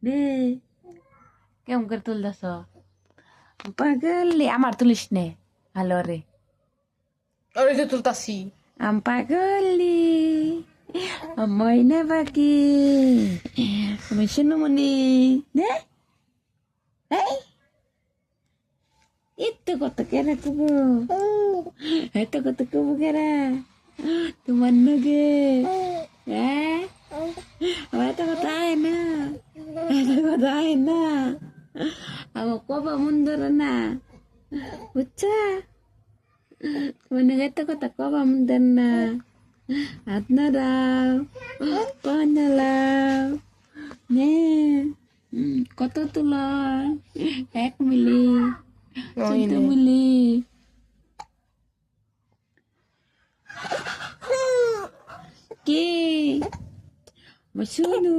রে কেমন করে তুলতেছ পাগলি আমার তুলিস নে ভালো রে ওরে যে তুলতাছি আম পাগলি ময়না পাখি আমি শুনুমনি নে এই এত কত কেরা কুবু এত কত কুবু কেরা তোমার নগে হ্যাঁ এত কথা আয় না এত কথা আয় না আমার কবা মন্দর না বুঝছা তোমার এত কথা কবা মন্দর না হাত না দাও পা না লাও নে কত তুলা 1 মিলি 14 মিলি কি শুনু